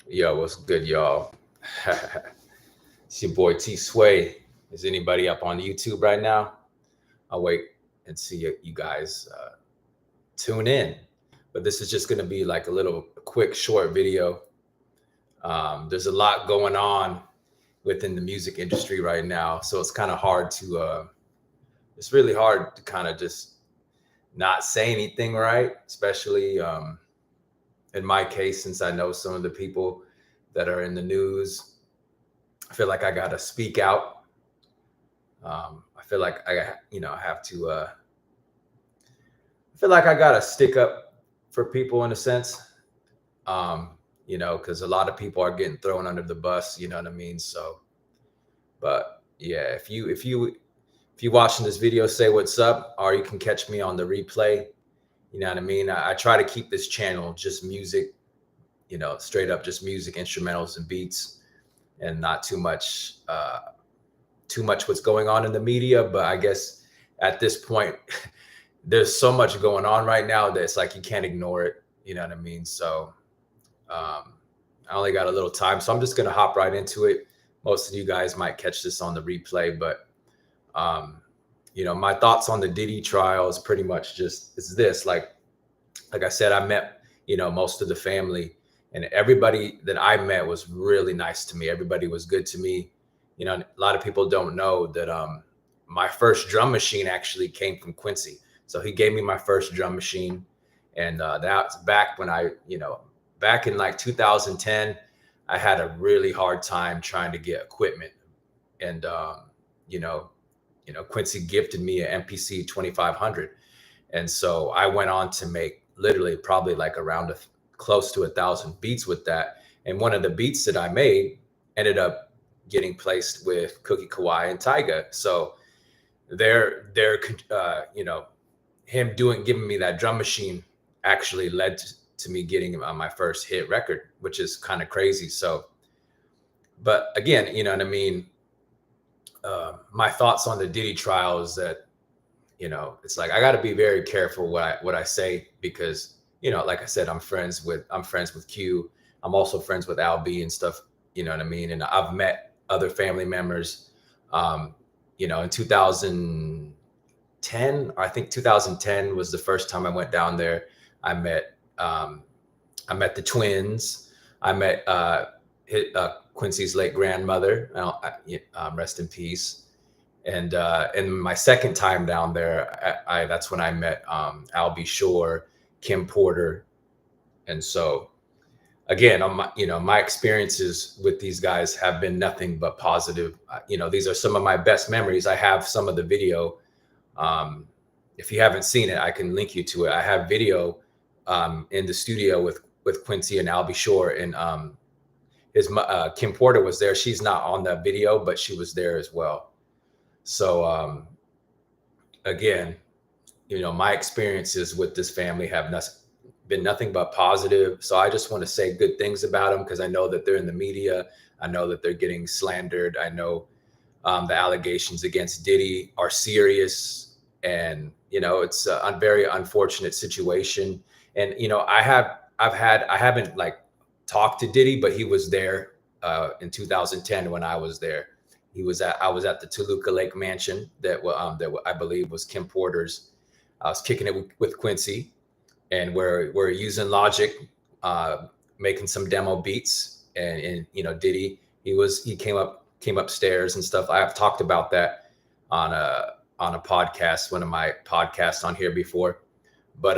Yo, what's good, y'all? It's your boy T Sway. Is anybody up on YouTube right now? I'll wait and see you guys tune in. But this is just going to be like a little quick, short video. There's a lot going on within the music industry right now, so it's kind of hard to. It's really hard to kind of just not say anything, right? Especially in my case, since I know some of the people that are in the news. I feel like I gotta speak out. I feel like have to. I feel like I gotta stick up for people in a sense. Um, because a lot of people are getting thrown under the bus. You know what I mean? So, but yeah, if you watching this video, say what's up, or you can catch me on the replay. You know what I mean? I try to keep this channel just music. Straight up just music, instrumentals, and beats, and not too much what's going on in the media. But I guess at this point, there's so much going on right now that it's like you can't ignore it. You know what I mean? So I only got a little time, so I'm just gonna hop right into it. Most of you guys might catch this on the replay, but um, my thoughts on the Diddy trial is pretty much just is this. Like I said, I met most of the family, and everybody that I met was really nice to me. Everybody was good to me. A lot of people don't know that my first drum machine actually came from Quincy. So he gave me my first drum machine, and that's back when back in like 2010, I had a really hard time trying to get equipment, and you know, Quincy gifted me an MPC 2500, and so I went on to make literally probably like around close to 1,000 beats with that. And one of the beats that I made ended up getting placed with Cookie Kawhi and Tyga. So they're him giving me that drum machine actually led to me getting my first hit record, which is kind of crazy. So, but again, you know what I mean. My thoughts on the Diddy trial is that it's like I got to be very careful what I say, because like I said, I'm friends with Q. I'm also friends with Al B and stuff. You know what I mean. And I've met other family members. In 2010, I think 2010 was the first time I went down there. I met um, I met the twins. I met Quincy's late grandmother. Rest in peace. And my second time down there, that's when I met Albie Shore, Kim Porter, and so again, my experiences with these guys have been nothing but positive. These are some of my best memories. I have some of the video. Um, if you haven't seen it, I can link you to it. I have video in the studio with Quincy and Albie Shore, and Kim Porter was there. She's not on that video, but she was there as well. So again, my experiences with this family have been nothing but positive. So I just want to say good things about them, because I know that they're in the media. I know that they're getting slandered. I know the allegations against Diddy are serious, and it's a very unfortunate situation. And I haven't like talked to Diddy, but he was there in 2010 when I was there. I was at the Toluca Lake Mansion that I believe was Kim Porter's. I was kicking it with Quincy, and we're using Logic, uh, making some demo beats, and Diddy, he came upstairs and stuff. I have talked about that on a podcast, one of my podcasts on here before. But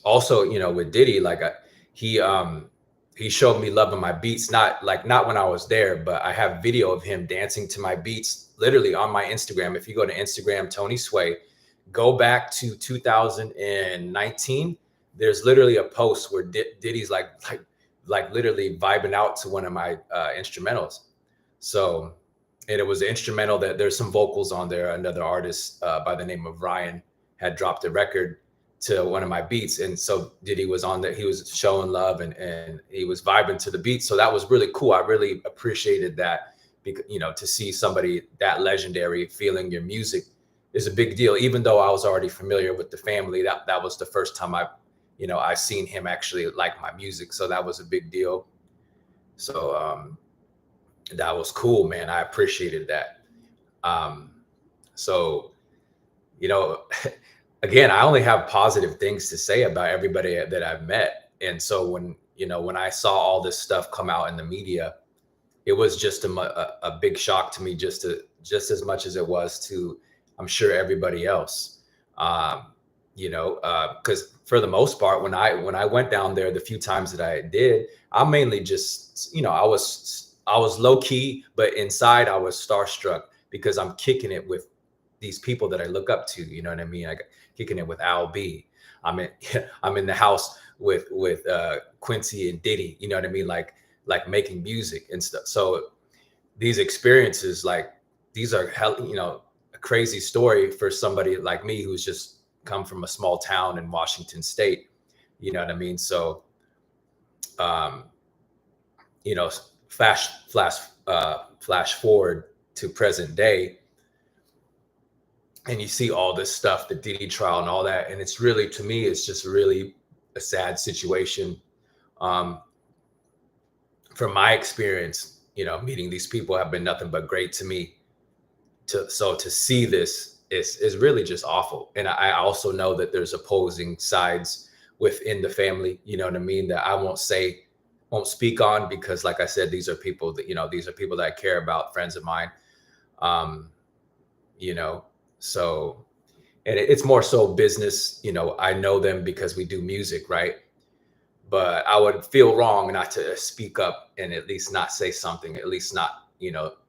also, with Diddy, like he showed me love of my beats, not when I was there, but I have video of him dancing to my beats literally on my Instagram. If you go to Instagram, Tony Sway, go back to 2019. There's literally a post where Diddy's like literally vibing out to one of my instrumentals. So, and it was an instrumental that there's some vocals on there. Another artist by the name of Ryan had dropped a record to one of my beats, and so Diddy was on there. He was showing love, and he was vibing to the beat. So that was really cool. I really appreciated that, because to see somebody that legendary feeling your music is a big deal. Even though I was already familiar with the family, that was the first time I seen him actually like my music. So that was a big deal. So that was cool, man. I appreciated that. Um, so you know, again, I only have positive things to say about everybody that I've met. And so when I saw all this stuff come out in the media, it was just a big shock to me, just as much as it was to, I'm sure, everybody else. Um, because for the most part, when I went down there, the few times that I did, I mainly just, I was low key, but inside I was starstruck because I'm kicking it with these people that I look up to. You know what I mean? Kicking it with Al B. I'm in I'm in the house with Quincy and Diddy. You know what I mean? Like making music and stuff. So these experiences, like these are a crazy story for somebody like me who's just come from a small town in Washington State. You know what I mean? So um, you know, flash forward to present day, and you see all this stuff, the Diddy trial and all that, and it's really, to me, it's just really a sad situation. Um, from my experience, meeting these people have been nothing but great to me. To see this is really just awful. And I also know that there's opposing sides within the family. You know what I mean? That I won't speak on because, like I said, these are people that I care about, friends of mine. Um, you know, so and it's more so business. I know them because we do music, right? But I would feel wrong not to speak up and at least not say something, at least not,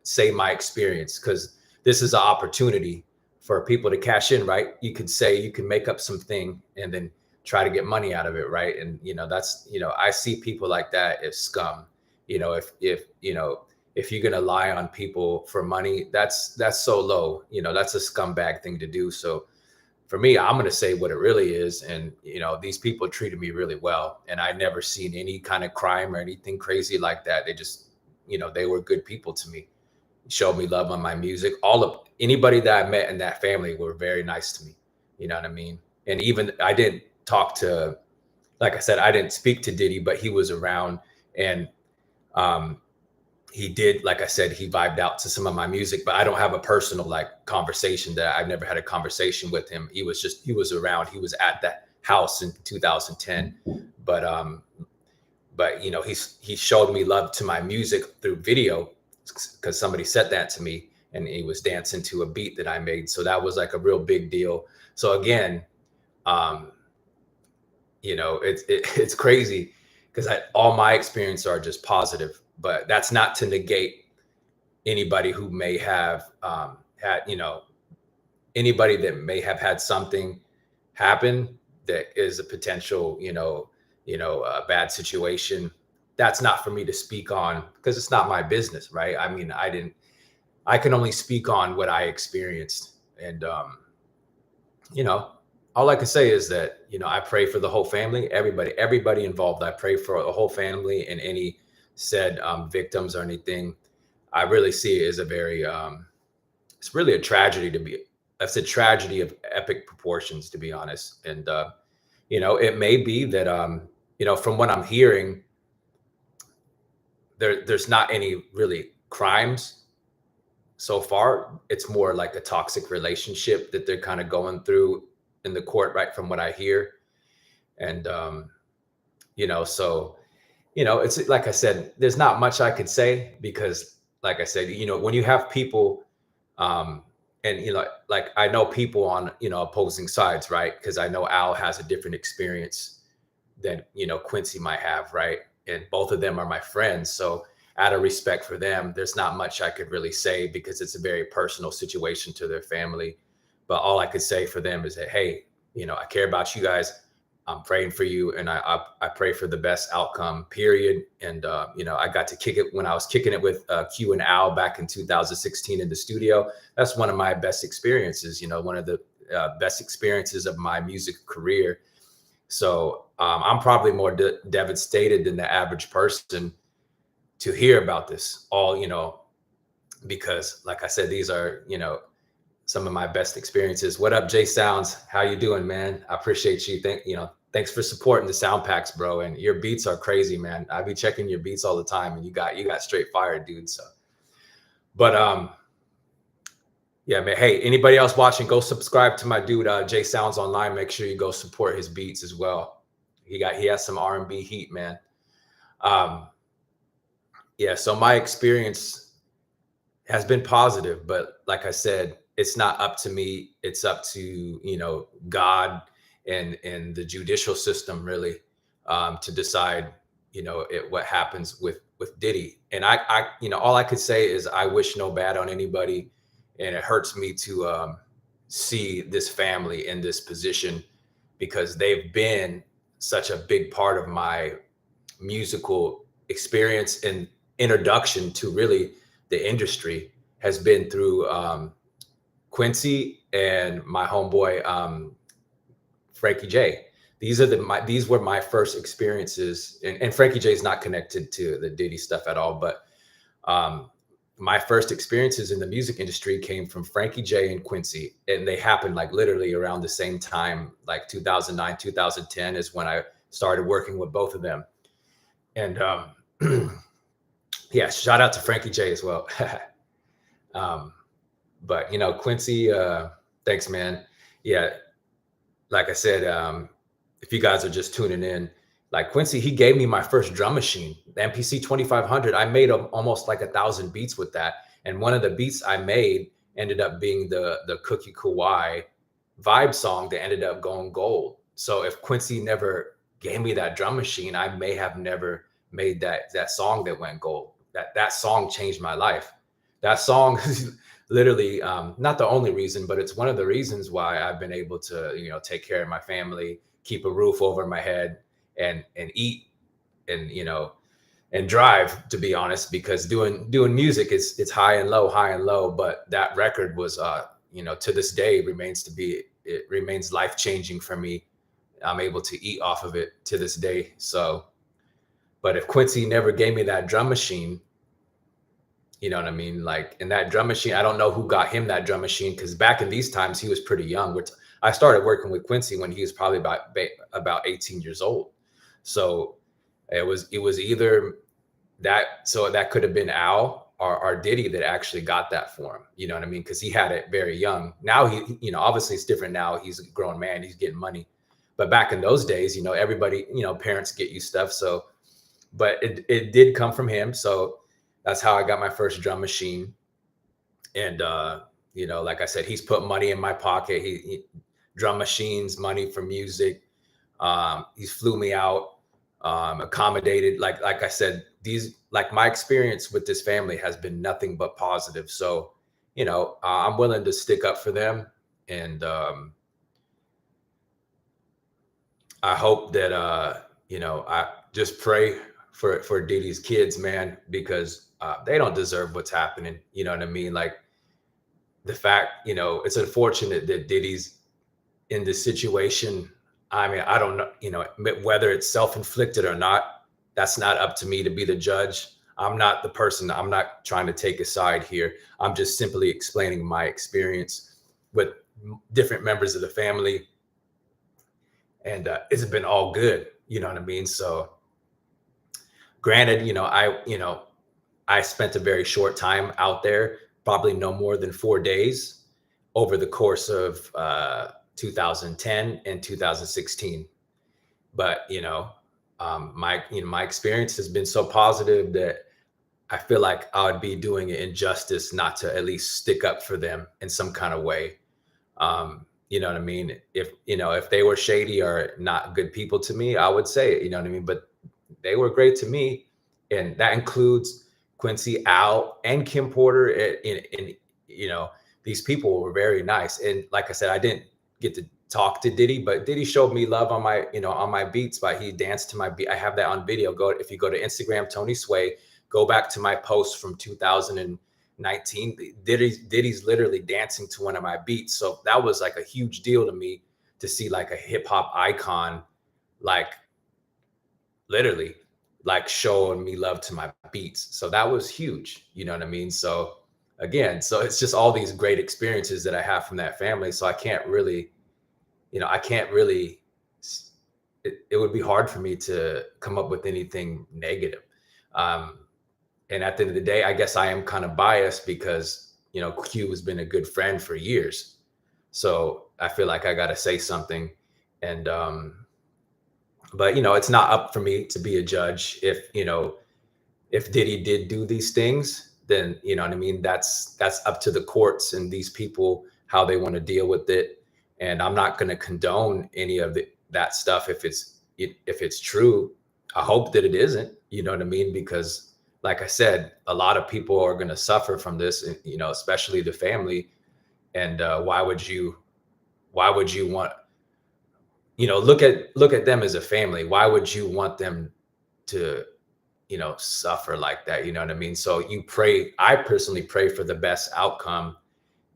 say my experience, because this is an opportunity for people to cash in, right? You can make up something and then try to get money out of it, right? And I see people like that as scum. If you're gonna lie on people for money, that's so low. That's a scumbag thing to do. So for me, I'm going to say what it really is. And, these people treated me really well. And I never seen any kind of crime or anything crazy like that. They just, they were good people to me, showed me love on my music. All of anybody that I met in that family were very nice to me. You know what I mean? And even I didn't talk to, like I said, I didn't speak to Diddy, but he was around. And um, he did, like I said, he vibed out to some of my music, but I don't have a personal like conversation. That I've never had a conversation with him. He was around, he was at that house in 2010. But he showed me love to my music through video because somebody said that to me, and he was dancing to a beat that I made. So that was like a real big deal. So again, um, it's crazy because all my experiences are just positive, but that's not to negate anybody who may have had, anybody that may have had something happen that is a potential, a bad situation. That's not for me to speak on because it's not my business, right? I mean, I can only speak on what I experienced. And, you know, all I can say is that, I pray for the whole family, everybody involved. I pray for the whole family and any said victims or anything. I really see it as it's really a tragedy that's a tragedy of epic proportions, to be honest. And, it may be that, from what I'm hearing, there's not any really crimes so far. It's more like a toxic relationship that they're kind of going through in the court, right? From what I hear. And, so, it's like I said, there's not much I could say because, like I said, when you have people, and, like I know people on, opposing sides, right? Because I know Al has a different experience than, Quincy might have, right? And both of them are my friends. So out of respect for them, there's not much I could really say because it's a very personal situation to their family. But all I could say for them is that, hey, I care about you guys. I'm praying for you, and I pray for the best outcome. Period. And I got to kick it when I was kicking it with Q and Al back in 2016 in the studio. That's one of my best experiences. One of the best experiences of my music career. So I'm probably more devastated than the average person to hear about this all. Because, like I said, these are some of my best experiences. What up, Jay Sounds? How you doing, man? I appreciate you. Thanks for supporting the sound packs, bro. And your beats are crazy, man. I be checking your beats all the time, and you got straight fire, dude. So, but yeah, man. Hey, anybody else watching, go subscribe to my dude, Jay Sounds Online. Make sure you go support his beats as well. He has some R&B heat, man. Um, yeah. So my experience has been positive, but like I said, it's not up to me. It's up to God and the judicial system really, to decide what happens with Diddy. And all I could say is I wish no bad on anybody, and it hurts me to see this family in this position because they've been such a big part of my musical experience and introduction to really the industry has been through Quincy and my homeboy Frankie J. These were my first experiences, and Frankie J is not connected to the Diddy stuff at all, but my first experiences in the music industry came from Frankie J and Quincy, and they happened like literally around the same time, like 2009, 2010 is when I started working with both of them. And yeah, shout out to Frankie J as well. But Quincy, thanks, man. Yeah, like I said, if you guys are just tuning in, like Quincy, he gave me my first drum machine, the MPC 2500. I made almost like 1,000 beats with that, and one of the beats I made ended up being the Cookie Kawaii vibe song that ended up going gold. So if Quincy never gave me that drum machine, I may have never made that song that went gold. That song changed my life. That song is literally not the only reason, but it's one of the reasons why I've been able to take care of my family, keep a roof over my head, and eat, and and drive, to be honest, because doing music it's high and low, but that record was to this day remains life changing for me. I'm able to eat off of it to this day. So, but if Quincy never gave me that drum machine, you know what I mean? Like, in that drum machine, I don't know who got him that drum machine, because back in these times he was pretty young. Which I started working with Quincy when he was probably about 18 years old. So it was either that, so that could have been Al or Diddy that actually got that for him. You know what I mean? Because he had it very young. Now he obviously it's different now. He's a grown man. He's getting money. But back in those days, everybody, parents get you stuff. So, but it did come from him. So that's how I got my first drum machine. And, like I said, he's put money in my pocket. He drum machines, money for music. He's flew me out, accommodated. Like I said, my experience with this family has been nothing but positive. So, I'm willing to stick up for them. And I hope that, I just pray for Diddy's kids, man, because they don't deserve what's happening. You know what I mean? Like, the fact, it's unfortunate that Diddy's in this situation. I mean, I don't know, whether it's self-inflicted or not. That's not up to me to be the judge. I'm not the person. I'm not trying to take a side here. I'm just simply explaining my experience with different members of the family. And it's been all good. You know what I mean? So granted, I spent a very short time out there, probably no more than 4 days over the course of 2010 and 2016. But my experience has been so positive that I feel like I would be doing an injustice not to at least stick up for them in some kind of way. You know what I mean? If they were shady or not good people to me, I would say it, you know what I mean? But they were great to me. And that includes Quincy, Al, and Kim Porter. And these people were very nice. And like I said, I didn't get to talk to Diddy, but Diddy showed me love on my beats. But he danced to my beat. I have that on video. If you go to Instagram, Tony Sway, go back to my post from 2019. Diddy's literally dancing to one of my beats. So that was like a huge deal to me, to see like a hip hop icon, like literally like showing me love to my beats. So that was huge. You know what I mean? So again. So it's just all these great experiences that I have from that family. So I can't really, I can't really, it would be hard for me to come up with anything negative. Um, and at the end of the day, I guess I am kind of biased because, Q has been a good friend for years. So I feel like I got to say something. And, but, it's not up for me to be a judge. If Diddy did do these things, then you know what I mean. That's up to the courts and these people how they want to deal with it. And I'm not going to condone any of that stuff if it's true. I hope that it isn't. You know what I mean? Because, like I said, a lot of people are going to suffer from this. Especially the family. And why would you want look at them as a family? Why would you want them to suffer like that? You know what I mean? So I personally pray for the best outcome.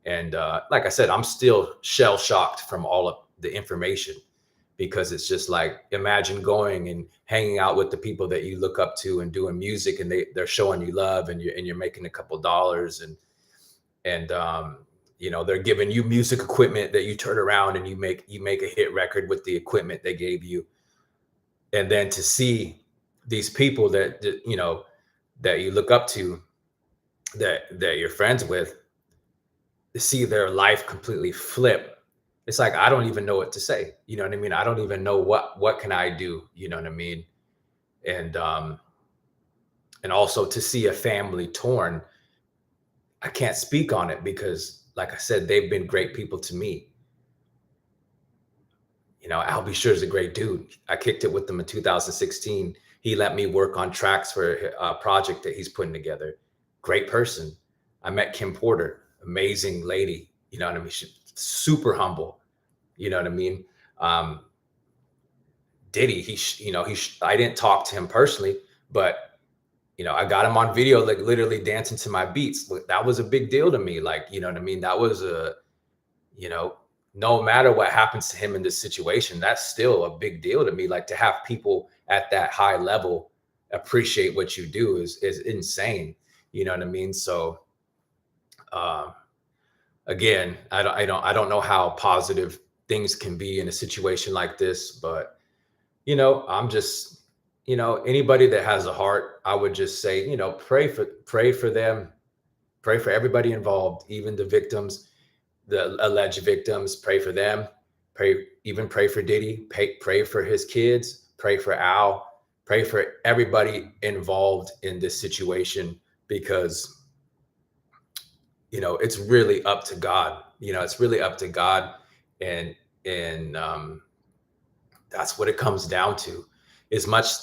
And like I said, I'm still shell shocked from all of the information, because it's just like, imagine going and hanging out with the people that you look up to and doing music, and they're showing you love, and you're making a couple dollars, and they're giving you music equipment that you turn around and you make a hit record with the equipment they gave you. And then to see these people that you look up to, that you're friends with, to see their life completely flip, it's like, I don't even know what to say. You know what I mean? I don't even know what can I do. You know what I mean? And also to see a family torn, I can't speak on it because, like I said, they've been great people to me. Al B. Sure is a great dude. I kicked it with him in 2016. He let me work on tracks for a project that he's putting together. Great person. I met Kim Porter, amazing lady. You know what I mean? She's super humble. You know what I mean? Diddy, I didn't talk to him personally, but I got him on video, like literally dancing to my beats. That was a big deal to me. Like, you know what I mean? That was you know, no matter what happens to him in this situation, that's still a big deal to me. Like, to have people at that high level appreciate what you do is insane. You know what I mean? So, uh, again, I don't know how positive things can be in a situation like this, but I'm just, anybody that has a heart, I would just say, pray for them, pray for everybody involved, even the victims, the alleged victims. Pray for them. Pray for Diddy. Pray for his kids. Pray for Al. Pray for everybody involved in this situation, because it's really up to God. It's really up to God, and and that's what it comes down to. As much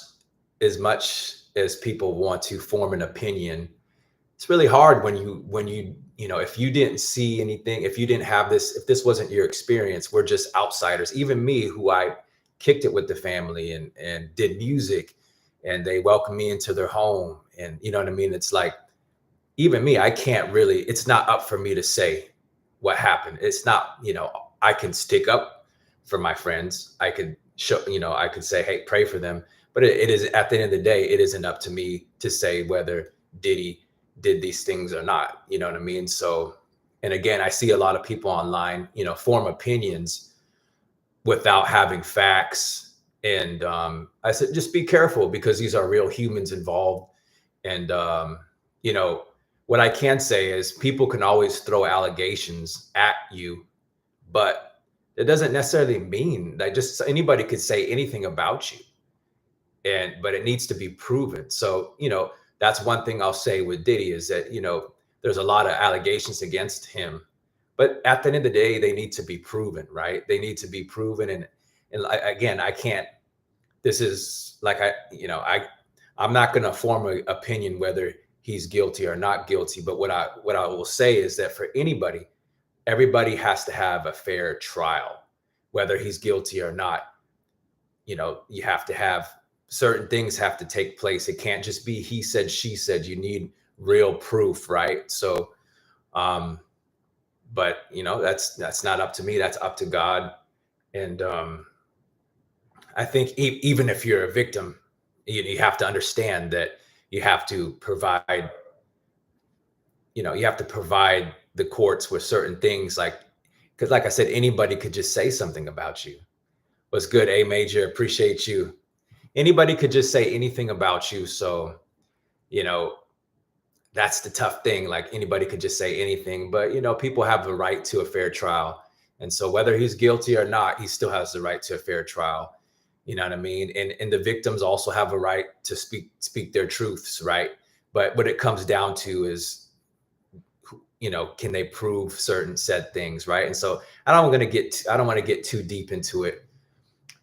as people want to form an opinion, it's really hard when if you didn't see anything, if you didn't have this, if this wasn't your experience. We're just outsiders. Even me, who I kicked it with the family and did music, and they welcomed me into their home, and you know what I mean. It's like, even me, I can't really, it's not up for me to say what happened. It's not, I can stick up for my friends. I could show, I could say, hey, pray for them. But it is, at the end of the day, it isn't up to me to say whether Diddy did these things or not. You know what I mean? So, and again, I see a lot of people online, form opinions without having facts. And I said, just be careful, because these are real humans involved. And, you know, what I can say is, people can always throw allegations at you, but it doesn't necessarily mean that just anybody could say anything about you. But it needs to be proven. So, that's one thing I'll say with Diddy, is that, there's a lot of allegations against him, but at the end of the day, they need to be proven, right? They need to be proven. Again, I can't, this is like, I'm not going to form an opinion whether he's guilty or not guilty. But what I will say is that for anybody, everybody has to have a fair trial, whether he's guilty or not. You have to have, certain things have to take place. It can't just be he said, she said. You need real proof, right? So, but that's not up to me. That's up to God. And I think even if you're a victim, you have to understand that you have to provide you have to provide the courts with certain things, like, because like I said, anybody could just say something about you. What's good, A Major? Appreciate you. Anybody could just say anything about you. So, you know, that's the tough thing. Like anybody could just say anything, but people have the right to a fair trial. And so whether he's guilty or not, he still has the right to a fair trial. You know what I mean? And the victims also have a right to speak their truths, right? But what it comes down to is, can they prove certain said things, right? And so I don't want to get too deep into it,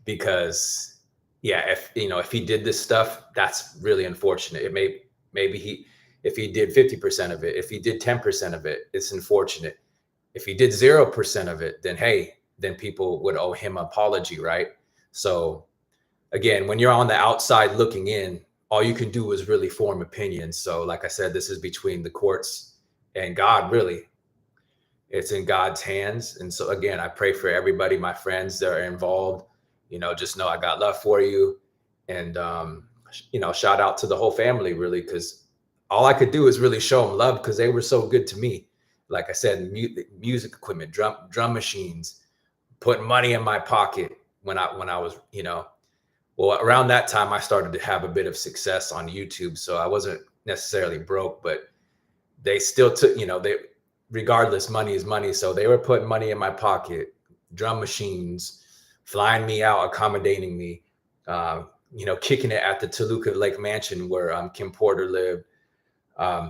because yeah, if he did this stuff, that's really unfortunate. Maybe if he did 50% of it, if he did 10% of it, it's unfortunate. If he did 0% of it, then hey, then people would owe him an apology, right? So again, when you're on the outside looking in, all you can do is really form opinions. So like I said, this is between the courts and God, really. It's in God's hands. And so again, I pray for everybody, my friends that are involved. Just know I got love for you. And shout out to the whole family, really, because all I could do is really show them love, because they were so good to me. Like I said, music equipment, drum machines, putting money in my pocket when I was, well, around that time I started to have a bit of success on YouTube. So I wasn't necessarily broke, but they still took, regardless, money is money. So they were putting money in my pocket, drum machines, flying me out, accommodating me, kicking it at the Toluca Lake Mansion where Kim Porter lived,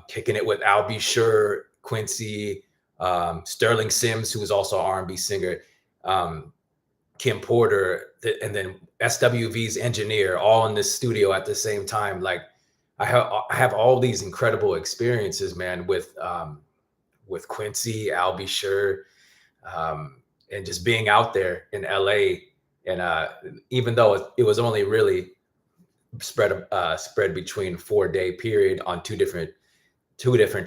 kicking it with Al B. Sure, Quincy, Sterling Sims, who was also an R&B singer, Kim Porter, and then SWV's engineer, all in this studio at the same time. Like I have all these incredible experiences, man, with Quincy, Al B. Sure, and just being out there in LA. And even though it was only really spread between 4-day period on two different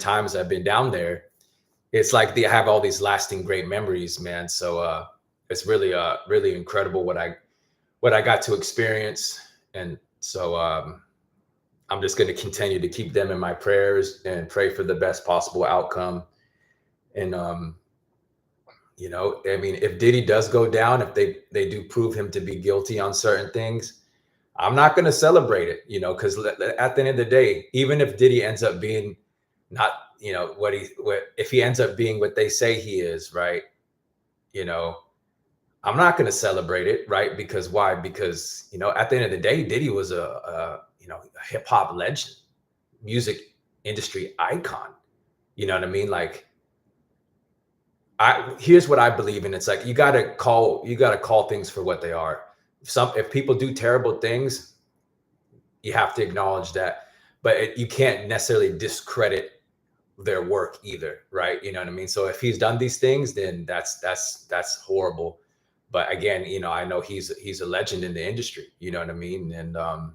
times I've been down there, it's like I have all these lasting great memories, man. So it's really incredible what I got to experience. And so I'm just going to continue to keep them in my prayers and pray for the best possible outcome. And I mean, if Diddy does go down, if they do prove him to be guilty on certain things, I'm not going to celebrate it, because at the end of the day, even if Diddy ends up being not, if he ends up being what they say he is, right? I'm not going to celebrate it, right? Because why? Because, at the end of the day, Diddy was a hip hop legend, music industry icon. You know what I mean? Like, here's what I believe in. It's like, you gotta call things for what they are. If people do terrible things, you have to acknowledge that, but you can't necessarily discredit their work either, right? You know what I mean? So if he's done these things, then that's horrible. But again, I know he's a legend in the industry. You know what I mean? And Al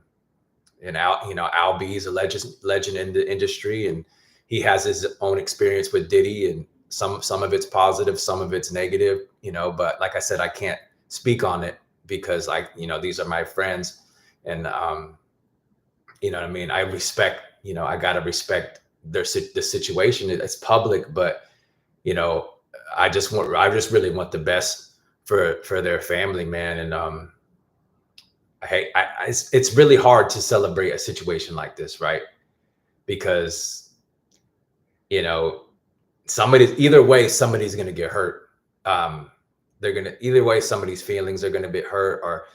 B is a legend in the industry, and he has his own experience with Diddy, and some of it's positive, some of it's negative, but like I said, I can't speak on it because these are my friends, and you know what I mean? I respect, I got to respect the situation. It's public, but I just really want the best for their family, man. And it's really hard to celebrate a situation like this, right? Because either way, somebody's going to get hurt. Either way, somebody's feelings are going to be hurt, or,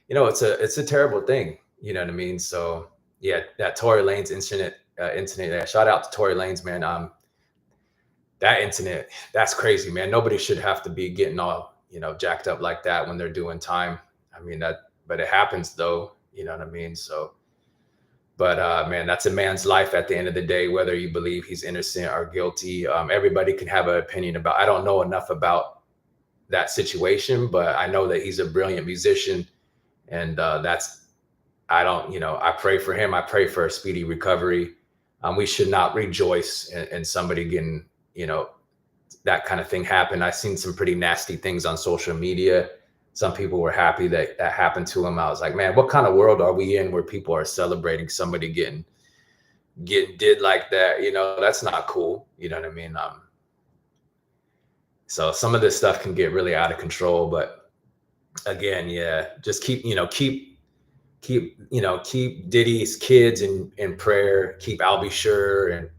it's a terrible thing. You know what I mean? So yeah, that Tory Lanez incident, shout out to Tory Lanez, man. That incident, that's crazy, man. Nobody should have to be getting all, jacked up like that when they're doing time. I mean, but it happens though, you know what I mean? So, but man, that's a man's life at the end of the day, whether you believe he's innocent or guilty. Everybody can have an opinion about. I don't know enough about that situation, but I know that he's a brilliant musician, and I pray for him. I pray for a speedy recovery. We should not rejoice in somebody getting, that kind of thing happen. I've seen some pretty nasty things on social media. Some people were happy that happened to him. I was like, man, what kind of world are we in where people are celebrating somebody getting getting did like that, that's not cool. You know what I mean? So some of this stuff can get really out of control, but again, yeah, just keep Diddy's kids in prayer, keep Albie Sure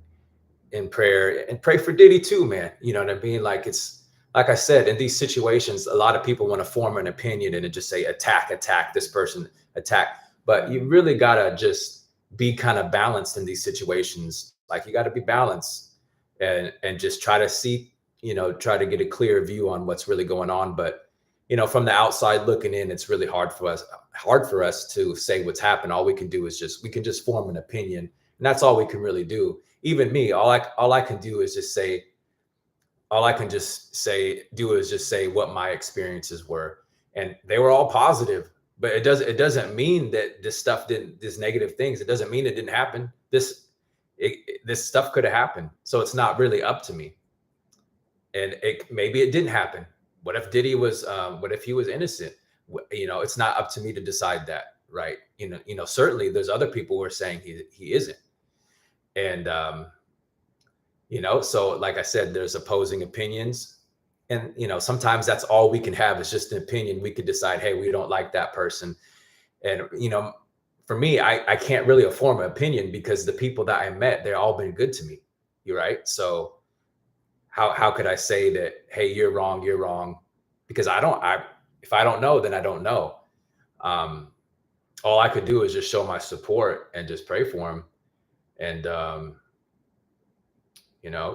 in prayer, and pray for Diddy too, man. You know what I mean? Like, it's like I said, in these situations, a lot of people want to form an opinion and just say attack this person, attack. But you really gotta just be kind of balanced in these situations. Like, you got to be balanced and just try to see, try to get a clear view on what's really going on. But from the outside looking in, it's really hard for us to say what's happened. All we can do is we can just form an opinion, and that's all we can really do. Even me, all I can do is just say, all I can just say do is just say what my experiences were, and they were all positive. But it doesn't mean that this negative things, it doesn't mean it didn't happen. This stuff could have happened, so it's not really up to me. And maybe it didn't happen. What if what if he was innocent? It's not up to me to decide that, right? Certainly there's other people who are saying he isn't. And so like I said, there's opposing opinions. And sometimes that's all we can have, is just an opinion. We could decide, hey, we don't like that person. And for me, I can't really form an opinion, because the people that I met, they've all been good to me. You're right. So how could I say that, hey, you're wrong? Because if I don't know, then I don't know. All I could do is just show my support and just pray for him. And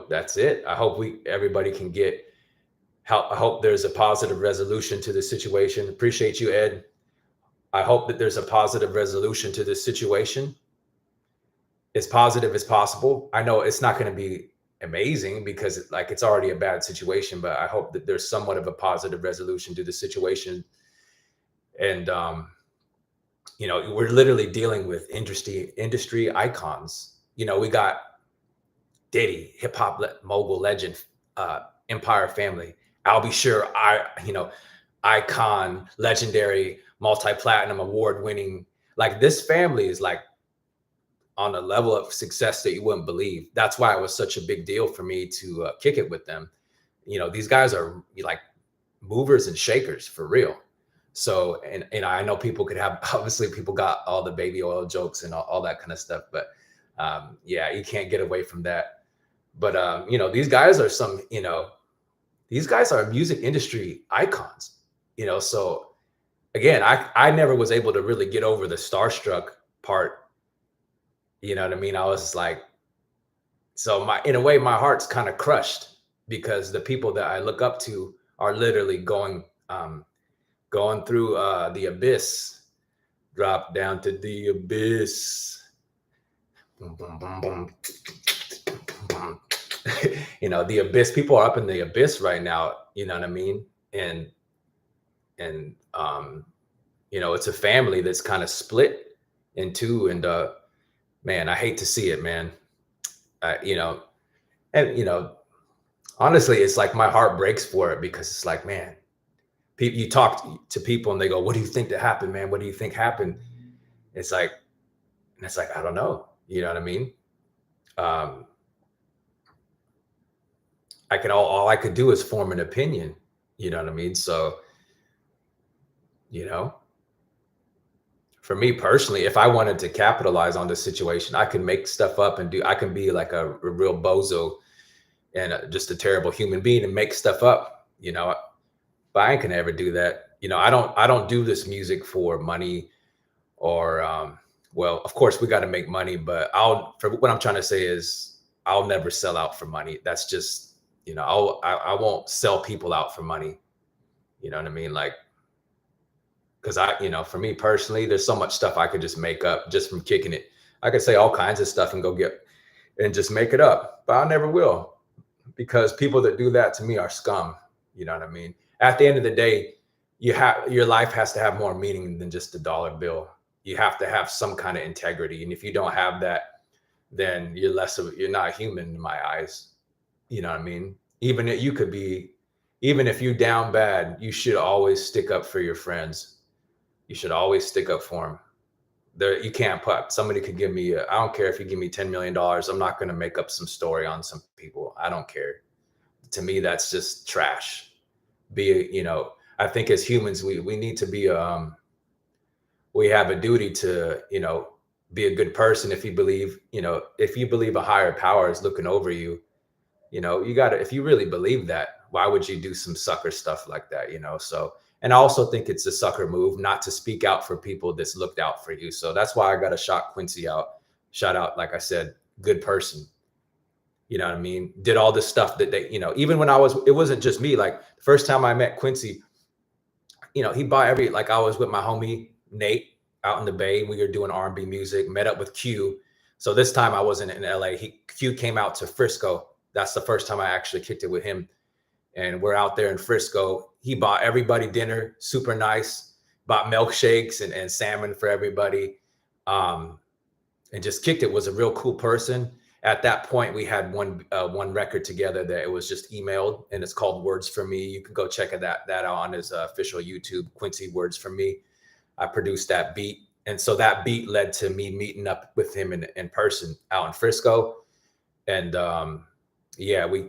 that's it. I hope everybody can get help. I hope there's a positive resolution to the situation. Appreciate you, Ed. I hope that there's a positive resolution to this situation, as positive as possible. I know it's not going to be amazing, because it's already a bad situation, but I hope that there's somewhat of a positive resolution to the situation. And we're literally dealing with industry icons. We got Diddy, hip hop mogul legend, Empire family, Albie Sure, icon, legendary, multi-platinum award winning. Like, this family is like on a level of success that you wouldn't believe. That's why it was such a big deal for me to kick it with them. These guys are like movers and shakers for real. So, and I know people could have, obviously people got all the baby oil jokes and all that kind of stuff, but yeah, you can't get away from that. But these guys are music industry icons. So again, I never was able to really get over the starstruck part. You know what I mean? I was like, so in a way, my heart's kind of crushed, because the people that I look up to are literally going through the abyss, drop down to the abyss. Boom, boom, boom, boom. The abyss. People are up in the abyss right now. You know what I mean? And it's a family that's kind of split in two. And man, I hate to see it, man. Honestly, it's like my heart breaks for it, because it's like, man, you talk to people and they go, what do you think that happened, man? What do you think happened? It's like, I don't know. You know what I mean? All I could do is form an opinion. You know what I mean? So, for me personally, if I wanted to capitalize on this situation, I can make stuff up I can be like a real bozo and just a terrible human being and make stuff up, but I ain't gonna ever do that. I don't do this music for money or, well, of course we got to make money, but what I'm trying to say is I'll never sell out for money. That's just, I won't sell people out for money. You know what I mean? Like, because for me personally, there's so much stuff I could just make up just from kicking it. I could say all kinds of stuff and and just make it up, but I never will, because people that do that to me are scum. You know what I mean? At the end of the day, your life has to have more meaning than just a dollar bill. You have to have some kind of integrity. And if you don't have that, then you're not human in my eyes. You know what I mean? Even if you down bad, you should always stick up for your friends. You should always stick up for them, There, you can't put somebody could give me. I don't care if you give me $10 million. I'm not going to make up some story on some people. I don't care. To me, that's just trash. I think as humans, we need to be we have a duty to, be a good person. If you believe a higher power is looking over you, you got to, if you really believe that, why would you do some sucker stuff like that? So, and I also think it's a sucker move not to speak out for people that's looked out for you. So that's why I got to shout out, like I said, good person. You know what I mean? Did all this stuff that they, even when it wasn't just me. Like the first time I met Quincy, he bought like I was with my homie Nate out in the Bay. We were doing R&B music, met up with Q. So this time I wasn't in LA. Q came out to Frisco. That's the first time I actually kicked it with him. And we're out there in Frisco. He bought everybody dinner, super nice, bought milkshakes and salmon for everybody. And just kicked it, was a real cool person. At that point, we had one record together that it was just emailed, and it's called Words for Me. You can go check that out on his official YouTube, Quincy Words for Me. I produced that beat. And so that beat led to me meeting up with him in person out in Frisco. And yeah, we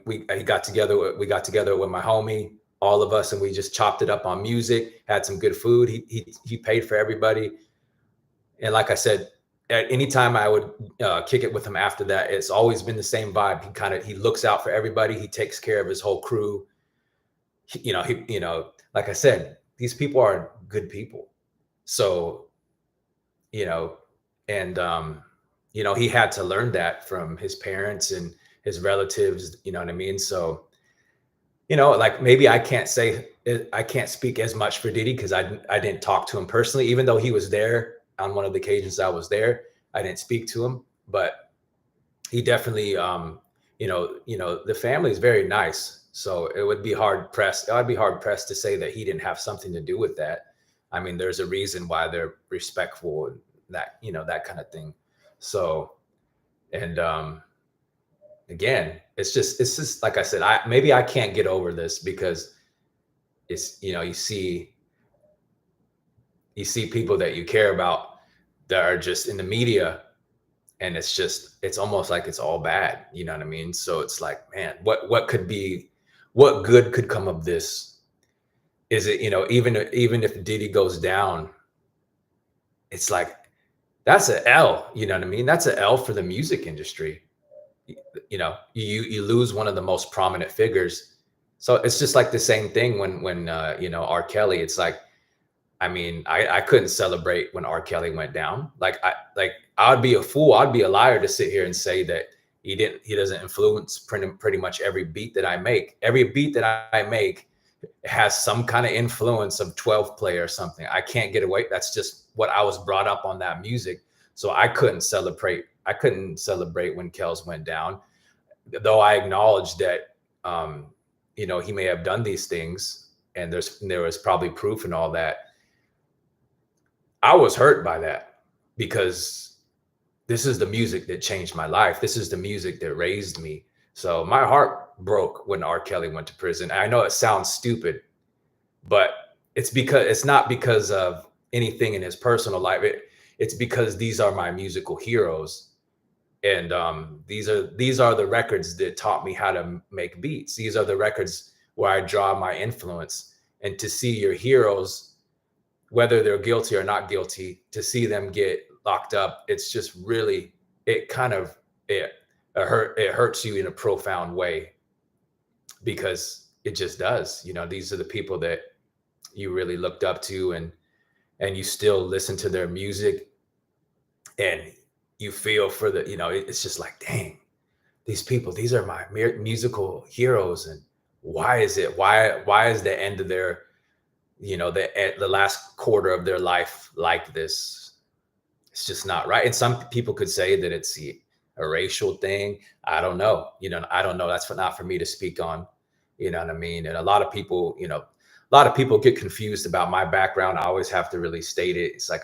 got together with my homie, all of us, and we just chopped it up on music, had some good food. He paid for everybody. And like I said, at any time I would kick it with him after that, it's always been the same vibe. He looks out for everybody. He takes care of his whole crew. Like I said, these people are good people. So, and he had to learn that from his parents and his relatives, you know what I mean? So, like maybe I can't speak as much for Diddy because I didn't talk to him personally, even though he was there on one of the occasions I was there. I didn't speak to him, but he definitely, the family is very nice. So it would be hard pressed. I'd be hard pressed to say that he didn't have something to do with that. I mean, there's a reason why they're respectful and that, that kind of thing. So, and again, it's just like I said, maybe I can't get over this because it's, you see people that you care about that are just in the media, and it's almost like it's all bad. You know what I mean? So it's like, man, what good could come of this? Is it, even if Diddy goes down, it's like, that's an L, you know what I mean? That's an L for the music industry. You lose one of the most prominent figures. So it's just like the same thing when R. Kelly, it's like, I mean, I couldn't celebrate when R. Kelly went down. I'd be a fool. I'd be a liar to sit here and say that he doesn't influence pretty much every beat that I make. Every beat that I make has some kind of influence of 12 play or something. I can't get away. That's just what I was brought up on, that music. So I couldn't celebrate when Kells went down, though I acknowledge that, he may have done these things and there was probably proof and all that. I was hurt by that because this is the music that changed my life. This is the music that raised me. So my heart broke when R. Kelly went to prison. I know it sounds stupid, but it's not because of anything in his personal life. It's because these are my musical heroes. And these are the records that taught me how to make beats. These are the records where I draw my influence. And to see your heroes, whether they're guilty or not guilty, to see them get locked up, it's just really, it hurts you in a profound way, because it just does. These are the people that you really looked up to, and you still listen to their music, and you feel for it's just like, dang, these people, these are my musical heroes. And why is the end of their, the last quarter of their life like this? It's just not right. And some people could say that it's a racial thing. I don't know. I don't know. That's not for me to speak on. You know what I mean? And a lot of people get confused about my background. I always have to really state it. It's like,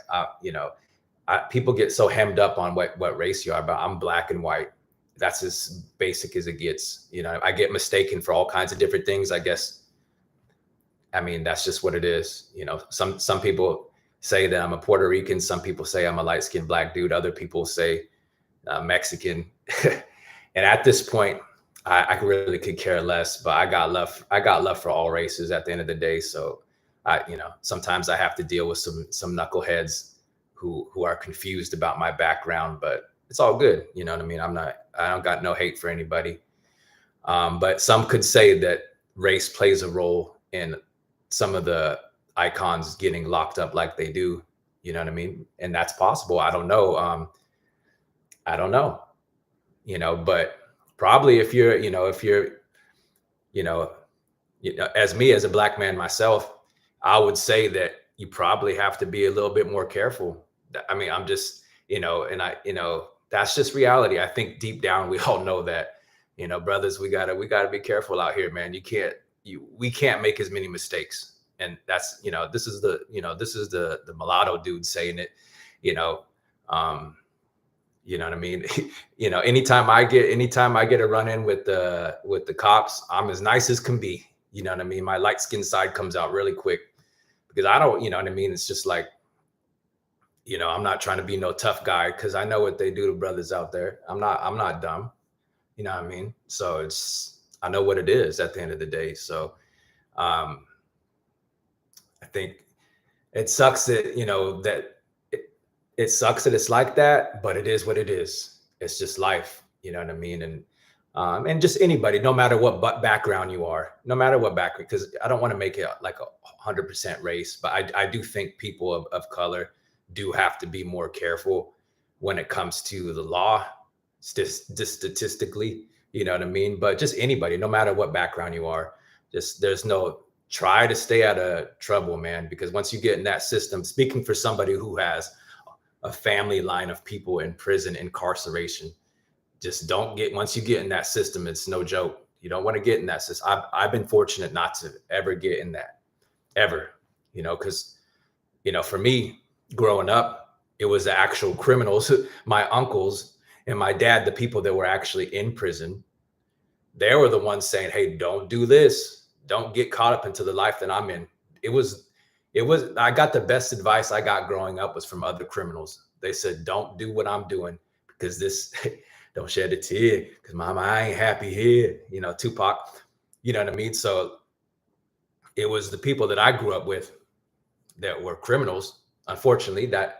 people get so hemmed up on what race you are, but I'm black and white. That's as basic as it gets. I get mistaken for all kinds of different things, I guess. I mean, that's just what it is. Some people say that I'm a Puerto Rican. Some people say I'm a light skinned black dude. Other people say Mexican. And at this point, I really could care less. But I got love. I got love for all races at the end of the day. So sometimes I have to deal with some knuckleheads who are confused about my background, but it's all good. You know what I mean? I don't got no hate for anybody. But some could say that race plays a role in some of the icons getting locked up like they do. You know what I mean? And that's possible. I don't know. I don't know. But probably if you're, you know, as me as a black man myself, I would say that you probably have to be a little bit more careful. I mean, I'm just, that's just reality. I think deep down we all know that, brothers, we gotta be careful out here, man. We can't make as many mistakes. And that's, this is the mulatto dude saying it, you know, um, you know what I mean? Anytime I get a run in with the cops, I'm as nice as can be. You know what I mean? My light skinned side comes out really quick because I don't, you know what I mean? It's just like, I'm not trying to be no tough guy because I know what they do to brothers out there. I'm not dumb. You know what I mean? So I know what it is at the end of the day. So um, I think it sucks that, it sucks that it's like that, but it is what it is. It's just life. You know what I mean? And just anybody, no matter what background you are, no matter what background, because I don't want to make it like 100% race, but I do think people of color do have to be more careful when it comes to the law, just statistically, you know what I mean? But just anybody, no matter what background you are, try to stay out of trouble, man, because once you get in that system, speaking for somebody who has a family line of people in prison, incarceration, just don't get, once you get in that system, it's no joke. You don't want to get in that system. I've been fortunate not to ever get in that, ever, because, for me growing up, it was the actual criminals, my uncles and my dad, the people that were actually in prison. They were the ones saying, hey, don't do this. Don't get caught up into the life that I'm in. It was, I got the best advice I got growing up was from other criminals. They said, don't do what I'm doing because this, don't shed a tear because mama, I ain't happy here. Tupac, you know what I mean? So it was the people that I grew up with that were criminals, unfortunately, that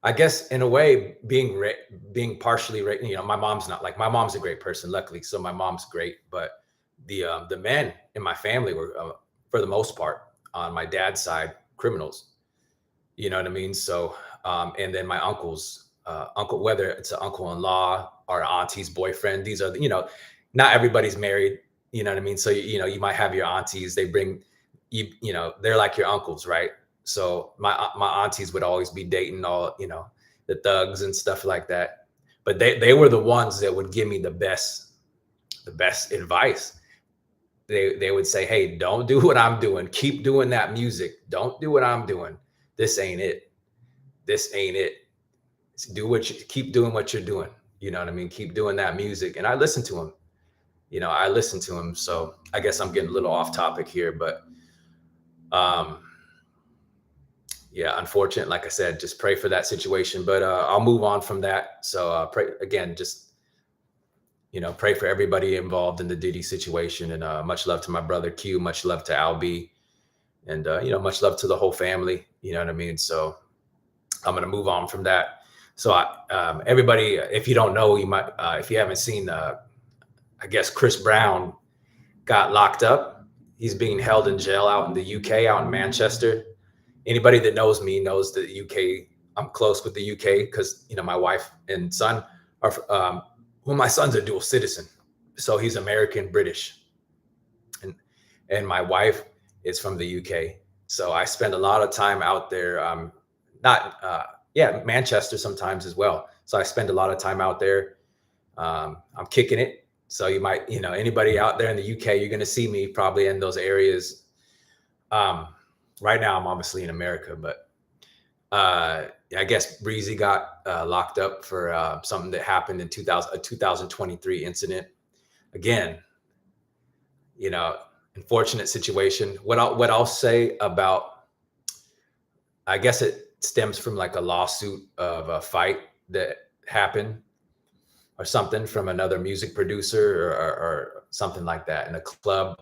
I guess in a way being partially, my mom's not like, my mom's a great person, luckily. So my mom's great, but the men in my family were, for the most part, on my dad's side, criminals. You know what I mean? So, and then my uncles, whether it's an uncle-in-law or auntie's boyfriend, these are, not everybody's married. You know what I mean? So, you might have your aunties, they bring you, they're like your uncles, right? So my aunties would always be dating all, the thugs and stuff like that. But they were the ones that would give me the best advice. They would say, hey, don't do what I'm doing. Keep doing that music. Don't do what I'm doing. This ain't it. This ain't it. Keep doing what you're doing. You know what I mean? Keep doing that music. And I listen to him. I listen to him. So I guess I'm getting a little off topic here, but yeah, unfortunate. Like I said, just pray for that situation. But I'll move on from that. So pray again, just pray for everybody involved in the Diddy situation. And much love to my brother Q. Much love to Albie, and much love to the whole family. You know what I mean? So I'm gonna move on from that. So everybody, if you don't know, you might, if you haven't seen, I guess Chris Brown got locked up. He's being held in jail out in the UK, out in Manchester. Anybody that knows me knows that the UK, I'm close with the UK because, my wife and son are, well, my son's a dual citizen. So he's American, British. And my wife is from the UK. So I spend a lot of time out there, Manchester sometimes as well. So I spend a lot of time out there. I'm kicking it. So you might, anybody out there in the UK, you're going to see me probably in those areas. Right now I'm obviously in America, but I guess Breezy got locked up for something that happened in a 2023 incident. Again, unfortunate situation. What I'll say about, I guess stems from like a lawsuit of a fight that happened or something from another music producer or something like that in a club.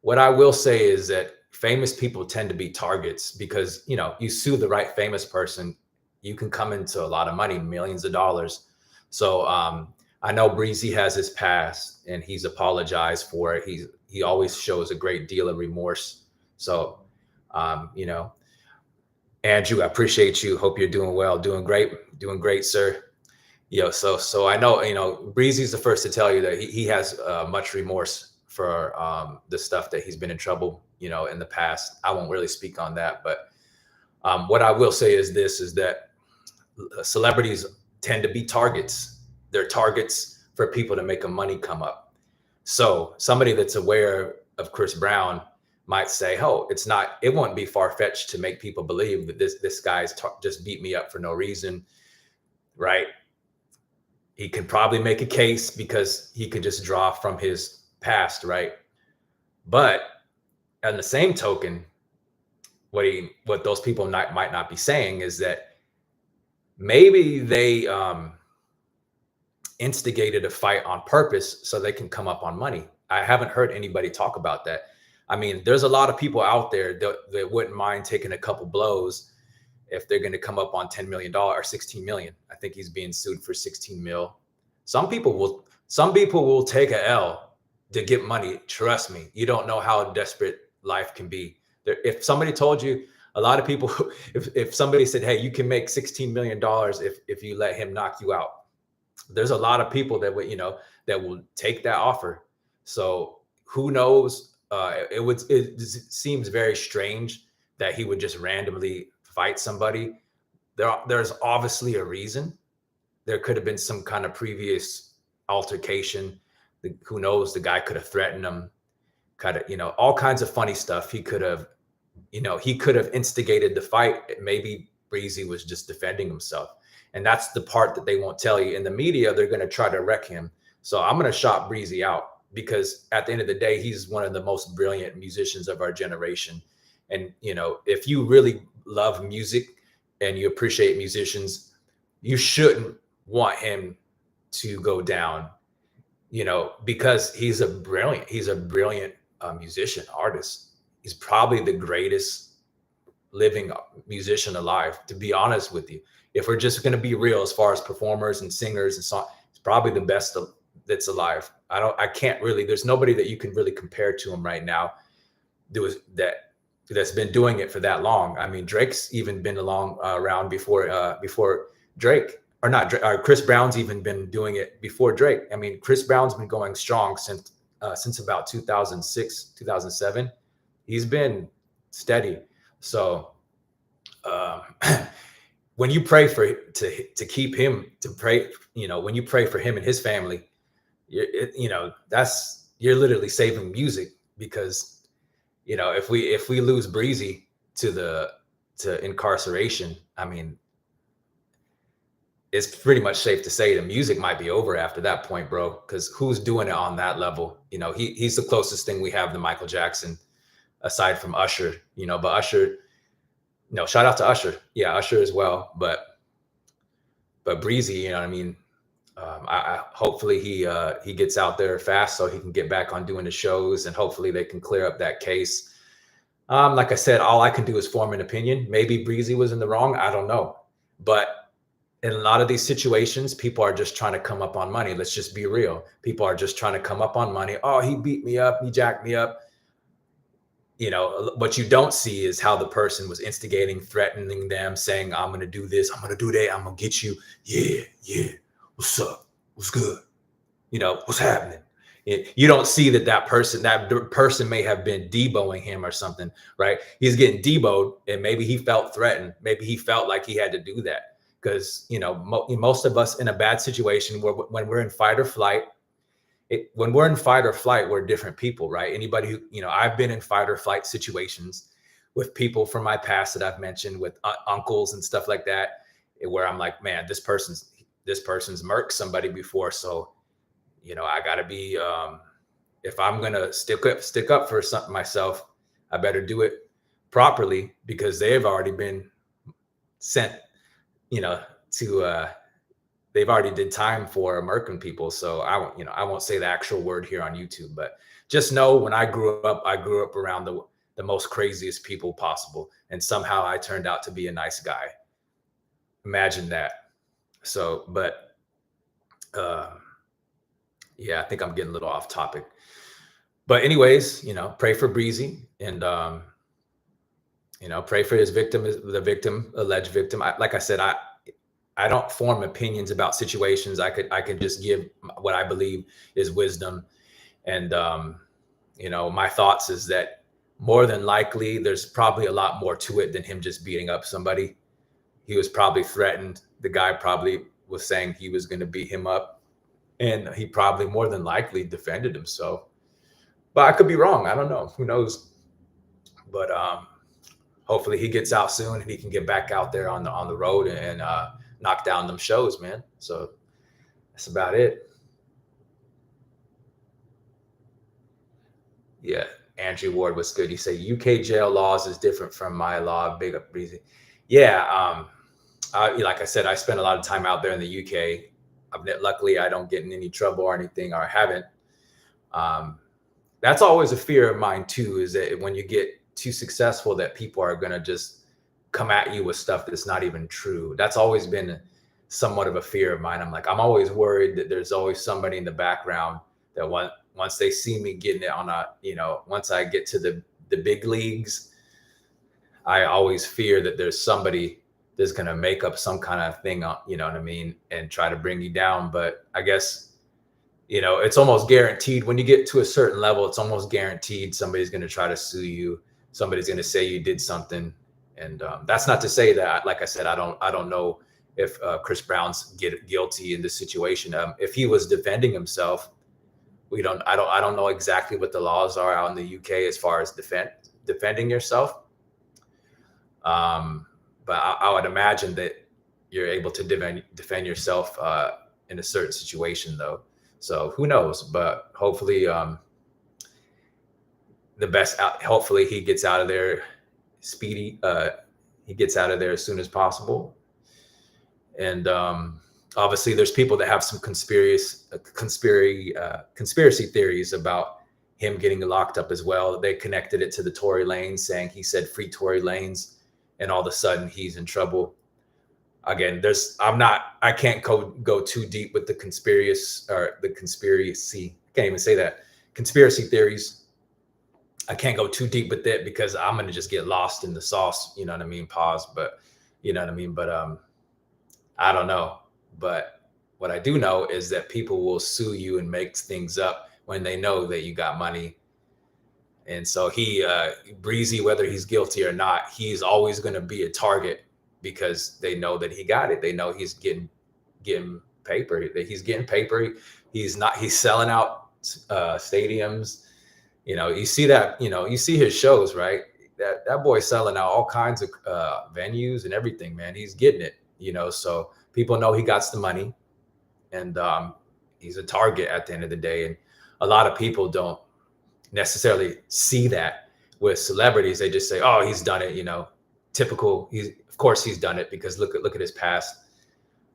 What I will say is that famous people tend to be targets because, you sue the right famous person, you can come into a lot of money, millions of dollars. So I know Breezy has his past and he's apologized for it. He always shows a great deal of remorse. So, you know, Andrew, I appreciate you. Hope you're doing well, doing great, sir. So I know, Breezy's the first to tell you that he has much remorse for the stuff that he's been in trouble, in the past. I won't really speak on that, but what I will say is this: is that celebrities tend to be targets. They're targets for people to make a money come up. So somebody that's aware of Chris Brown might say, "Oh, it won't be far fetched to make people believe that this guy's just beat me up for no reason, right?" He can probably make a case because he could just draw from his past, right? But on the same token, what those people might not be saying is that maybe they instigated a fight on purpose so they can come up on money. I haven't heard anybody talk about that. I mean, there's a lot of people out there that wouldn't mind taking a couple blows if they're going to come up on $10 million or 16 million. I think he's being sued for 16 mil. Some people will take a L to get money. Trust me. You don't know how desperate life can be. If somebody told you, a lot of people, if somebody said, "Hey, you can make $16 million if you let him knock you out," there's a lot of people that will take that offer. So who knows? It seems very strange that he would just randomly fight somebody. There's obviously a reason. There could have been some kind of previous altercation. Who knows? The guy could have threatened him, kind of, all kinds of funny stuff. He could have instigated the fight. Maybe Breezy was just defending himself. And that's the part that they won't tell you. In the media, they're going to try to wreck him. So I'm going to shout Breezy out because at the end of the day, he's one of the most brilliant musicians of our generation. And, if you really love music and you appreciate musicians, you shouldn't want him to go down, because he's a brilliant musician, artist. He's probably the greatest living musician alive, to be honest with you. If we're just going to be real, as far as performers and singers and song, it's probably the best that's alive. There's nobody that you can really compare to him right now that's been doing it for that long. I mean, Drake's even been around before Drake, or not Drake, or Chris Brown's even been doing it before Drake. I mean, Chris Brown's been going strong since about 2006, 2007. He's been steady. So when you pray to keep him, to pray, when you pray for him and his family, you're literally saving music, because if we lose Breezy to incarceration, I mean, it's pretty much safe to say the music might be over after that point, bro. Because who's doing it on that level? He's the closest thing we have to Michael Jackson, aside from Usher. But Usher, no, shout out to Usher. Yeah, Usher as well. But Breezy, you know what I mean? I hopefully he gets out there fast so he can get back on doing the shows, and hopefully they can clear up that case. Like I said, all I can do is form an opinion. Maybe Breezy was in the wrong. I don't know. But in a lot of these situations, people are just trying to come up on money. Let's just be real. People are just trying to come up on money. Oh, he beat me up. He jacked me up. What you don't see is how the person was instigating, threatening them, saying, "I'm going to do this. I'm going to do that. I'm going to get you. Yeah. What's up? What's good? What's happening?" You don't see that person may have been deboing him or something, right? He's getting deboed, and maybe he felt threatened. Maybe he felt like he had to do that. Because, most of us in a bad situation, when we're in fight or flight, we're different people, right? Anybody who, I've been in fight or flight situations with people from my past that I've mentioned, with uncles and stuff like that, where I'm like, man, this person's murked somebody before. So, I gotta be, if I'm gonna stick up for something myself, I better do it properly, because they've already been sent, you know, to they've already did time for American people. So I won't, I won't say the actual word here on YouTube, but just know when I grew up around the most craziest people possible, and somehow I turned out to be a nice guy. Imagine that. So, but uh, yeah, I think I'm getting a little off topic. But anyways, pray for Breezy, and pray for his victim, the victim, alleged victim. Like I said, I don't form opinions about situations. I could just give what I believe is wisdom, and my thoughts is that more than likely there's probably a lot more to it than him just beating up somebody. He was probably threatened. The guy probably was saying he was going to beat him up, and he probably more than likely defended himself. But I could be wrong. I don't know. Who knows? But hopefully he gets out soon and he can get back out there on the road and knock down them shows, man. So that's about it. Yeah, Andrew Ward was good. He said UK jail laws is different from my law. Big up, Breezy. Yeah, like I said, I spent a lot of time out there in the UK. Luckily, I don't get in any trouble or anything, or haven't. That's always a fear of mine too. Is that when you get too successful, that people are gonna just come at you with stuff that's not even true. That's always been somewhat of a fear of mine. I'm always worried that there's always somebody in the background that once they see me getting it on once I get to the big leagues, I always fear that there's somebody that's going to make up some kind of thing, you know what I mean, and try to bring you down. But I guess, it's almost guaranteed when you get to a certain level, it's almost guaranteed somebody's going to try to sue you. Somebody's going to say you did something. And that's not to say that, like I said, I don't know if Chris Brown's guilty in this situation. If he was defending himself, I don't know exactly what the laws are out in the UK as far as defending yourself. But I would imagine that you're able to defend yourself in a certain situation, though. So who knows? But hopefully, hopefully he gets out of there speedy. He gets out of there as soon as possible. And obviously, there's people that have some conspiracy theories about him getting locked up as well. They connected it to the Tory Lanez, saying he said free Tory Lanez, and all of a sudden he's in trouble. Again, I can't go too deep with the conspiracy. I can't even say that. Conspiracy theories. I can't go too deep with it because I'm going to just get lost in the sauce. You know what I mean? Pause. But you know what I mean? But I don't know. But what I do know is that people will sue you and make things up when they know that you got money. And so Breezy, whether he's guilty or not, he's always going to be a target because they know that he got it. They know he's getting paper. That he's getting paper. He's selling out stadiums. You see that. You see his shows, right? That boy's selling out all kinds of venues and everything, man. He's getting it. So people know he got the money, and he's a target at the end of the day. And a lot of people don't necessarily see that with celebrities. They just say, "Oh, he's done it." Typical. Of course he's done it because look at his past.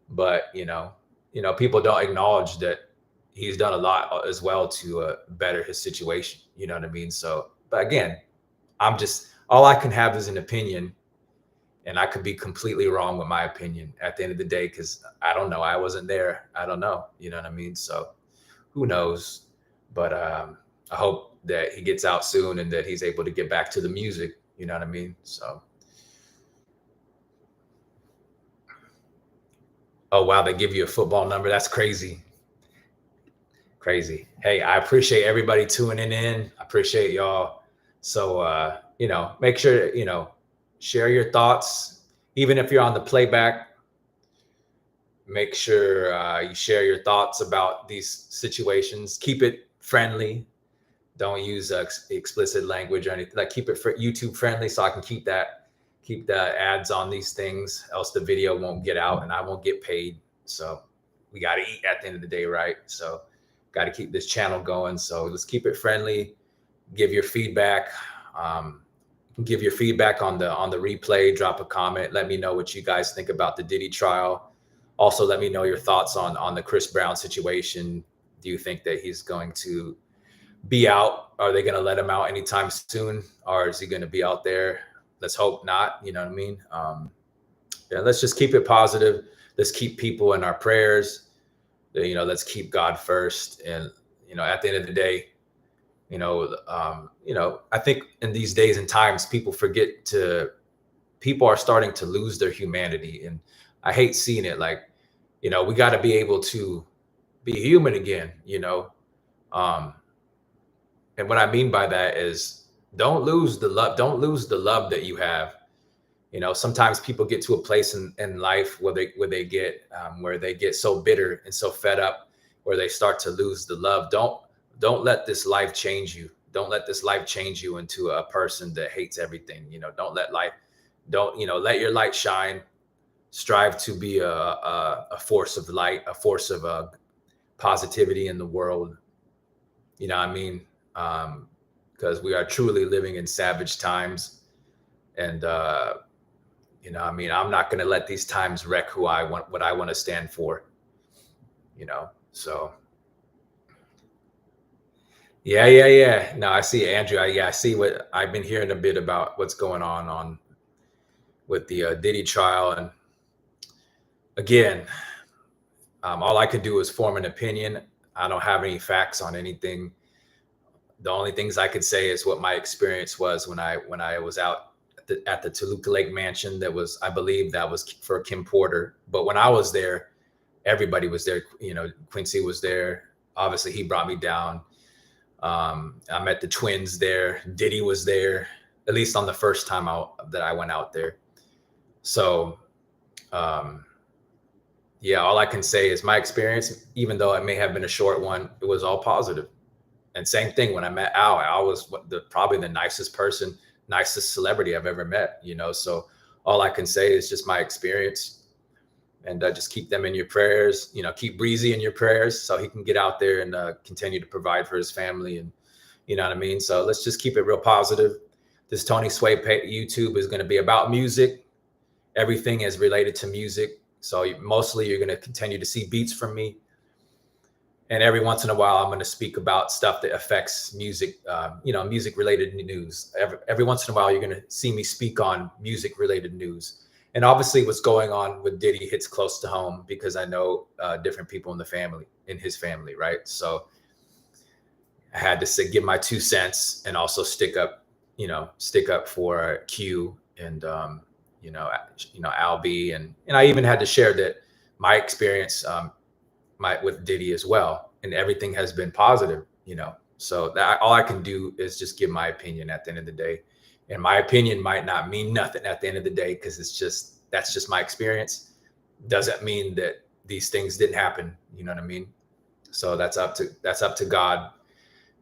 But people don't acknowledge that he's done a lot as well to better his situation. You know what I mean? So, but again, all I can have is an opinion. And I could be completely wrong with my opinion at the end of the day, because I don't know. I wasn't there. I don't know. You know what I mean? So who knows? But I hope that he gets out soon and that he's able to get back to the music. You know what I mean? So. Oh, wow. They give you a football number. That's crazy. Crazy. Hey, I appreciate everybody tuning in. I appreciate y'all. So, make sure, share your thoughts, even if you're on the playback. Make sure you share your thoughts about these situations. Keep it friendly. Don't use explicit language or anything. Like, keep it YouTube friendly, so I can keep the ads on these things. Else the video won't get out and I won't get paid. So we got to eat at the end of the day, right? So got to keep this channel going. So let's keep it friendly. Give your feedback. Give your feedback on the replay. Drop a comment. Let me know what you guys think about the Diddy trial. Also, let me know your thoughts on the Chris Brown situation. Do you think that he's going to be out? Are they going to let him out anytime soon, or is he going to be out there? Let's hope not. You know what I mean? Yeah, let's just keep it positive. Let's keep people in our prayers. Let's keep God first. And at the end of the day, I think in these days and times, people are starting to lose their humanity, and I hate seeing it. Like, we got to be able to be human again. Um, and what I mean by that is, don't lose the love. Don't lose the love that you have. Sometimes people get to a place in life where they get so bitter and so fed up, where they start to lose the love. Don't let this life change you. Don't let this life change you into a person that hates everything. Let your light shine. Strive to be a force of light, a force of positivity in the world. You know what I mean? Because we are truly living in savage times. And, I'm not going to let these times wreck what I want to stand for, so. Yeah. No, I see, Andrew. I see what I've been hearing a bit about what's going on with the Diddy trial. And again, all I could do is form an opinion. I don't have any facts on anything. The only things I could say is what my experience was when I was out at the Toluca Lake mansion. I believe that was for Kim Porter. But when I was there, everybody was there. Quincy was there. Obviously, he brought me down. I met the twins there. Diddy was there, at least on the first time that I went out there. So, yeah, all I can say is my experience, even though it may have been a short one, it was all positive. And same thing when I met Al. Al was probably the nicest person, nicest celebrity I've ever met, So all I can say is just my experience, and just keep them in your prayers. Keep Breezy in your prayers so he can get out there and continue to provide for his family, and you know what I mean. So let's just keep it real positive. This Tony Sway YouTube is going to be about music. Everything is related to music. So mostly you're going to continue to see beats from me. And every once in a while, I'm going to speak about stuff that affects music, music related news. Every once in a while, you're going to see me speak on music related news. And obviously what's going on with Diddy hits close to home because I know different people in his family, right? So I had to give my 2 cents and also stick up for Q and, Al B. And I even had to share that my experience, with Diddy as well, and everything has been positive, so that all I can do is just give my opinion at the end of the day. And my opinion might not mean nothing at the end of the day, because that's just my experience. Doesn't mean that these things didn't happen. You know what I mean? So that's up to God,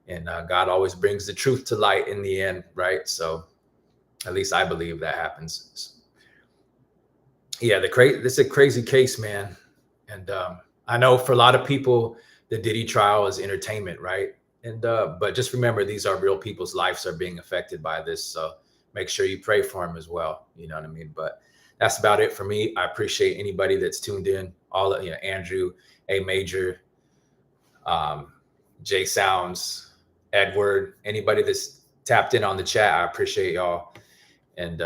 and God always brings the truth to light in the end, right? So at least I believe that happens. Yeah, this is a crazy case, man, and I know for a lot of people, the Diddy trial is entertainment, right? And but just remember, these are real people's lives are being affected by this. So make sure you pray for them as well. You know what I mean? But that's about it for me. I appreciate anybody that's tuned in. Andrew, A Major, J Sounds, Edward, anybody that's tapped in on the chat, I appreciate y'all. And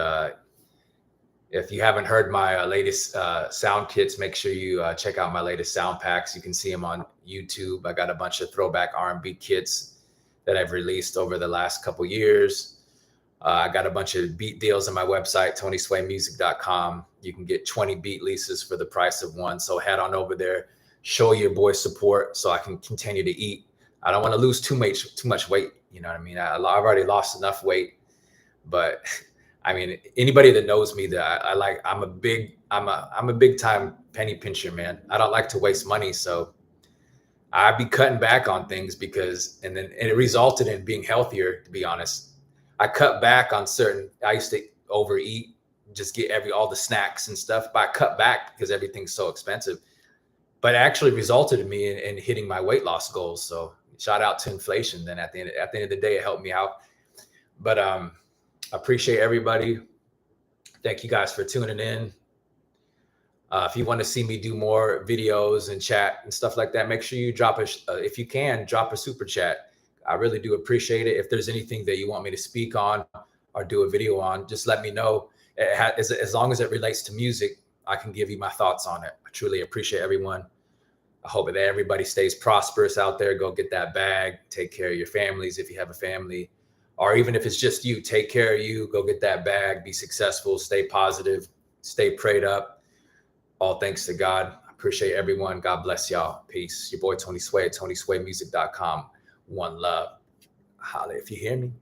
if you haven't heard my latest sound kits, make sure you check out my latest sound packs. You can see them on YouTube. I got a bunch of throwback R&B kits that I've released over the last couple years. I got a bunch of beat deals on my website, tonyswaymusic.com. You can get 20 beat leases for the price of one. So head on over there, show your boy support so I can continue to eat. I don't want to lose too much weight. You know what I mean? I've already lost enough weight, but I mean, anybody that knows me, that I'm a big time penny pincher, man. I don't like to waste money. So I'd be cutting back on things and it resulted in being healthier, to be honest. I cut back on I used to overeat, just get all the snacks and stuff, but I cut back because everything's so expensive. But it actually resulted in me in hitting my weight loss goals. So shout out to inflation. Then at the end of the day, it helped me out. But I appreciate everybody. Thank you guys for tuning in. If you want to see me do more videos and chat and stuff like that, make sure you drop if you can, drop a super chat. I really do appreciate it. If there's anything that you want me to speak on or do a video on, just let me know. As long as it relates to music, I can give you my thoughts on it. I truly appreciate everyone. I hope that everybody stays prosperous out there. Go get that bag. Take care of your families if you have a family. Or even if it's just you, take care of you. Go get that bag. Be successful. Stay positive. Stay prayed up. All thanks to God. I appreciate everyone. God bless y'all. Peace. Your boy Tony Sway at TonySwayMusic.com. One love. Holla if you hear me.